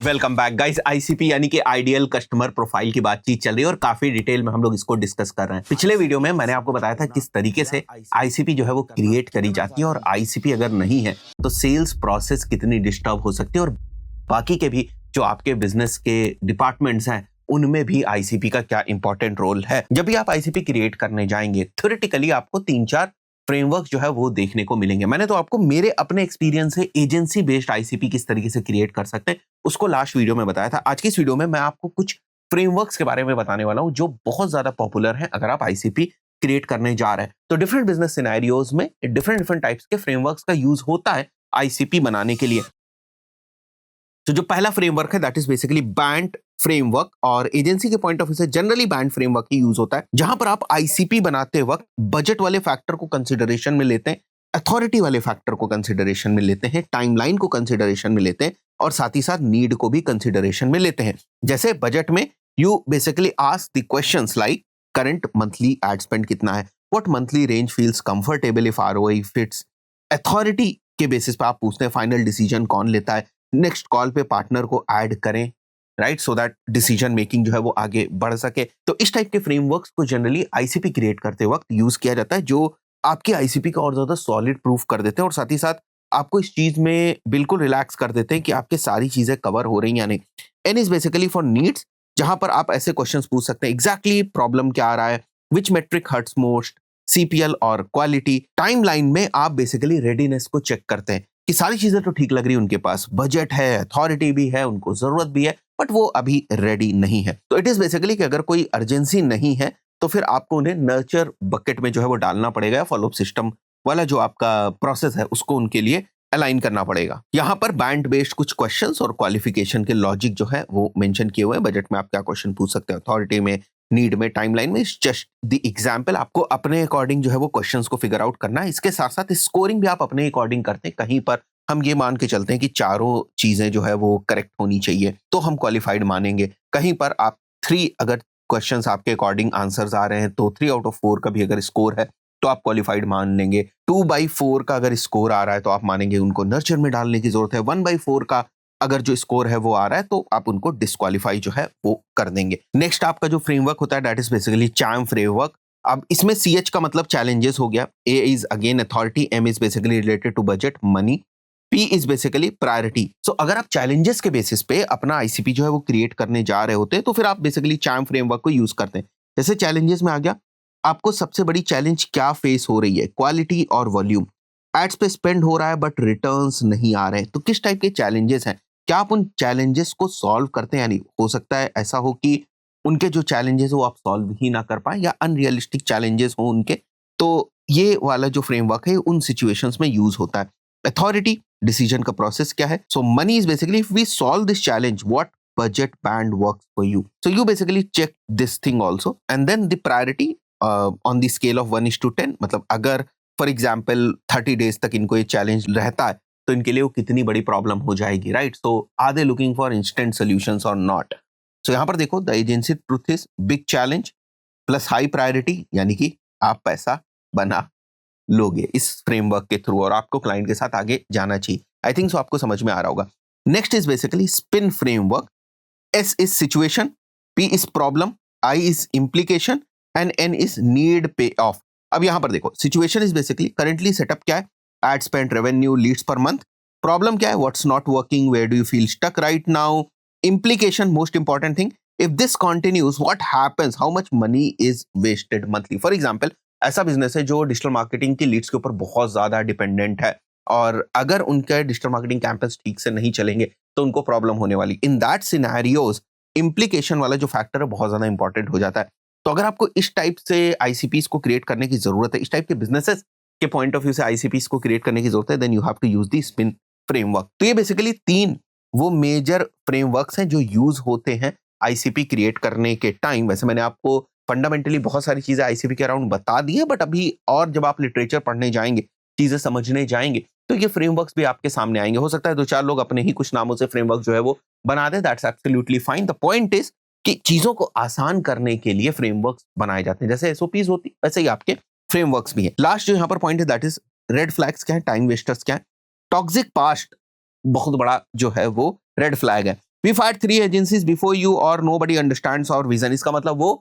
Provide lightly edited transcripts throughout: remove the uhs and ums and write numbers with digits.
Welcome back guys. ICP यानी कि ideal customer profile की बातचीत चल रही है और काफी डिटेल में हम लोग इसको डिस्कस कर रहे हैं। पिछले वीडियो में मैंने आपको बताया था किस तरीके से आईसीपी जो है वो क्रिएट करी जाती है और आईसीपी अगर नहीं है तो सेल्स प्रोसेस कितनी डिस्टर्ब हो सकती है और बाकी के भी जो आपके बिजनेस के डिपार्टमेंट्स हैं उनमें भी आईसीपी का क्या इंपॉर्टेंट रोल है। जब भी आप आईसीपी क्रिएट करने जाएंगे थ्योरेटिकली आपको 3-4 फ्रेमवर्क जो है वो देखने को मिलेंगे। मैंने तो आपको मेरे अपने एक्सपीरियंस से एजेंसी बेस्ड आईसीपी किस तरीके से क्रिएट कर सकते हैं उसको लास्ट वीडियो में बताया था। आज की इस वीडियो में मैं आपको कुछ फ्रेमवर्क्स के बारे में बताने वाला हूं जो बहुत ज्यादा पॉपुलर हैं अगर आप आईसीपी क्रिएट करने जा रहे हैं। तो डिफरेंट बिजनेस सिनेरियोज में डिफरेंट डिफरेंट टाइप्स के फ्रेमवर्क्स का यूज होता है आईसीपी बनाने के लिए। तो जो पहला फ्रेमवर्क है that is basically band framework और एजेंसी के पॉइंट ऑफ व्यू से जनरली बैंड फ्रेमवर्क ही यूज होता है जहां पर आप आईसीपी बनाते वक्त बजट वाले फैक्टर को कंसिडरेशन में लेते हैं, अथॉरिटी वाले फैक्टर को कंसिडरेशन में लेते हैं, टाइमलाइन को कंसिडरेशन में लेते हैं और साथ ही साथ नीड को भी कंसिडरेशन में लेते हैं। जैसे बजट में you basically ask the questions like current monthly ad spend कितना है, what monthly range feels comfortable if ROI fits. Authority के बेसिस पे आप पूछते हैं फाइनल डिसीजन कौन लेता है, नेक्स्ट कॉल पे पार्टनर को ऐड करें, right, so that decision making जो है वो आगे बढ़ सके। तो इस टाइप के फ्रेमवर्क्स को जनरली आईसीपी क्रिएट करते वक्त यूज किया जाता है जो आपकी आईसीपी का और ज्यादा सॉलिड प्रूफ कर देते हैं और साथ ही साथ आपको इस चीज में बिल्कुल रिलैक्स कर देते हैं कि आपके सारी चीजें कवर हो रही हैं या नहीं। N is basically for needs जहां पर आप ऐसे क्वेश्चंस पूछ सकते हैं एग्जैक्टली प्रॉब्लम क्या आ रहा है, विच मेट्रिक हर्ट्स मोस्ट, सीपीएल और क्वालिटी। टाइमलाइन में आप बेसिकली रेडीनेस को चेक करते हैं कि सारी चीजें तो ठीक लग रही है, उनके पास बजट है, अथॉरिटी भी है, उनको जरूरत भी है, बट वो अभी रेडी नहीं है। तो इट इज बेसिकली कि अगर कोई अर्जेंसी नहीं है तो फिर आपको उन्हें नर्चर बकेट में जो है वो डालना पड़ेगा, फॉलोअप सिस्टम वाला जो आपका प्रोसेस है उसको उनके लिए अलाइन करना पड़ेगा। यहाँ पर बैंड बेस्ड कुछ क्वेश्चंस और क्वालिफिकेशन के लॉजिक जो है वो मेंशन किए हुए हैं। बजट में आप क्या क्वेश्चन पूछ सकते हैं, अथॉरिटी में, नीड में, टाइमलाइन में, जस्ट द एग्जांपल। आपको अपने अकॉर्डिंग जो है वो क्वेश्चंस को फिगर आउट करना है। इसके साथ साथ स्कोरिंग भी आप अपने अकॉर्डिंग करते हैं। कहीं पर हम ये मान के चलते हैं कि चारों चीजें जो है वो करेक्ट होनी चाहिए तो हम क्वालिफाइड मानेंगे। कहीं पर आप 3 अगर क्वेश्चंस आपके अकॉर्डिंग आंसर्स आ रहे हैं तो 3 आउट ऑफ 4 का भी अगर स्कोर है तो आप क्वालिफाइड मान लेंगे। 2/4 का अगर स्कोर आ रहा है तो आप मानेंगे उनको नर्चर में डालने की जरूरत है। 1/4 का अगर जो स्कोर है वो आ रहा है तो आप उनको डिस्क्वालीफाई जो है वो कर देंगे। नेक्स्ट आपका जो फ्रेमवर्क होता है that is basically CHAMP framework. अब इसमें CH का मतलब चैलेंजेस हो गया, A is again authority, M is basically related to budget money, P is basically priority. So अगर आप चैलेंजेस के बेसिस पे अपना आईसीपी जो है वो क्रिएट करने जा रहे होते हैं तो फिर आप बेसिकली चैम फ्रेमवर्क को यूज करते हैं। जैसे चैलेंजेस में आ गया, आपको सबसे बड़ी चैलेंज क्या फेस हो रही है, क्वालिटी और वॉल्यूम। एड्स पे स्पेंड हो रहा है बट रिटर्न्स नहीं आ रहे हैं, तो किस टाइप के चैलेंजेस हैं, क्या आप उन चैलेंजेस को सॉल्व करते हैं। यानी हो सकता है ऐसा हो कि उनके जो चैलेंजेस वो आप सॉल्व ही ना कर पाए या अनरियलिस्टिक चैलेंजेस हो उनके, तो ये वाला जो फ्रेमवर्क है उन सिचुएशंस में यूज होता है। अथॉरिटी, डिसीजन का प्रोसेस क्या है। So money is basically if we solve this challenge what budget band works for you, so you basically check this thing also and then the priority on the scale of 1:10, मतलब अगर for example 30 days तक इनको ये challenge रहता है तो इनके लिए वो कितनी बड़ी प्रॉब्लम हो जाएगी, right. So are they looking for instant solutions और नॉट। सो यहाँ पर देखो the agency truth is big challenge plus high priority, यानी कि आप पैसा बना लोगे इस फ्रेमवर्क के थ्रू और आपको क्लाइंट के साथ आगे जाना चाहिए। आई थिंक सो आपको समझ में आ रहा होगा। Next is basically spin framework. S is situation, P is problem, I is implication and N is need pay off। अब यहां पर देखो situation is basically currently setup क्या है, ad spend, revenue, leads per month. Problem क्या है, what's not working, where do you feel stuck right now. Implication, most important thing, if this continues what happens, how much money is wasted monthly. For example ऐसा business है जो digital marketing की Leeds के ऊपर बहुत ज्यादा dependent है और अगर उनके डिजिटल मार्केटिंग कैंपेन्स ठीक से नहीं चलेंगे तो उनको प्रॉब्लम होने वाली। इन दैट सिनेरियोज इम्प्लीकेशन वाला जो फैक्टर है बहुत ज्यादा इंपॉर्टेंट हो जाता है। तो अगर आपको इस टाइप से आईसीपीस को क्रिएट करने की जरूरत है, इस टाइप के बिजनेसेस के पॉइंट ऑफ व्यू से आईसीपीस को क्रिएट करने की जरूरत है, then you have to use the spin framework. तो ये बेसिकली 3 वो मेजर फ्रेमवर्क्स हैं जो यूज होते हैं आईसीपी क्रिएट करने के टाइम। वैसे मैंने आपको फंडामेंटली बहुत सारी चीजें आईसीपी के अराउंड बता दी है, बट अभी और जब आप लिटरेचर पढ़ने जाएंगे, चीजें समझने जाएंगे तो ये फ्रेमवर्क्स भी आपके सामने आएंगे। हो सकता है 2-4 लोग अपने ही कुछ नामों से फ्रेमवर्क जो है वो बना दे, that's absolutely fine. The point is कि चीजों को आसान करने के लिए फ्रेमवर्क्स बनाए जाते हैं। जैसे एसओपीज होती वैसे ही आपके फ्रेमवर्क्स भी हैं। लास्ट जो यहाँ पर पॉइंट है दैट इज रेड फ्लैग्स क्या है, टाइम वेस्टर्स क्या है। टॉक्सिक पास्ट बहुत बड़ा जो है वो रेड फ्लैग है। We fire 3 agencies before you और नोबडी अंडरस्टैंड्स आवर विजन। इसका मतलब वो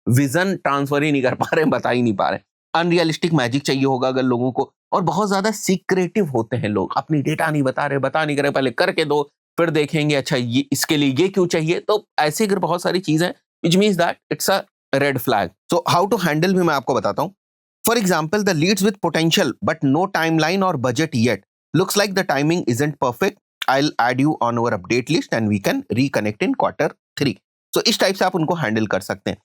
विजन ट्रांसफर ही नहीं कर पा रहे, बता ही नहीं पा रहे। अनरियलिस्टिक मैजिक चाहिए होगा अगर लोगों को, और बहुत ज्यादा सीक्रेटिव होते हैं लोग, अपनी डेटा नहीं बता नहीं रहे, पहले करके दो फिर देखेंगे अच्छा ये इसके लिए ये क्यों चाहिए। तो ऐसे अगर बहुत सारी चीजें, which means that it's a red flag. So how to handle भी मैं आपको बताता हूँ। For example, the leads with potential but no timeline और budget yet, looks like the timing isn't perfect, I'll add you on our update list and we can reconnect in Q3. So इस type से आप उनको handle कर सकते हैं।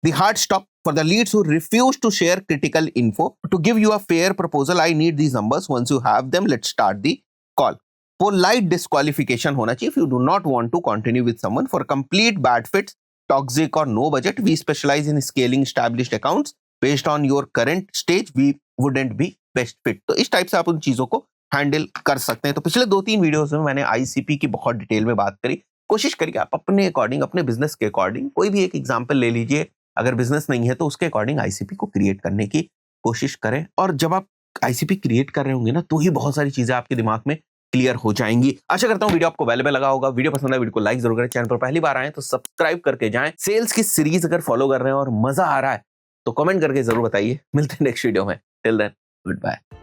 The hard stop for the leads who refuse to share critical info. To give you a fair proposal, I need these numbers. Once you have them, let's start the call. Polite disqualification होना चाहिए if you do not want to continue with someone for complete bad fits, toxic or no budget. We specialize in scaling established accounts. Based on your current stage, we wouldn't be best fit. तो इस type से आप उन चीजों को handle कर सकते हैं। तो पिछले 2-3 वीडियोस में मैंने आईसीपी की बहुत डिटेल में बात करी। कोशिश करिए आप अपने अकॉर्डिंग, अपने बिजनेस के अकॉर्डिंग कोई भी एक एग्जांपल ले लीजिए। अगर बिजनेस नहीं है तो उसके अकॉर्डिंग आईसीपी को क्रिएट करने की कोशिश करें। और जब आप आईसीपी क्रिएट कर रहे होंगे ना, तो ही बहुत सारी चीजें आपके दिमाग में क्लियर हो जाएंगी। आशा करता हूँ वीडियो आपको वैल्यूएबल लगा होगा। वीडियो पसंद है वीडियो को लाइक जरूर करें। चैनल पर पहली बार आए तो सब्सक्राइब करके जाएं। सेल्स की सीरीज अगर फॉलो कर रहे हैं और मजा आ रहा है तो कमेंट करके जरूर बताइए। मिलते हैं नेक्स्ट वीडियो में। Till then, good bye.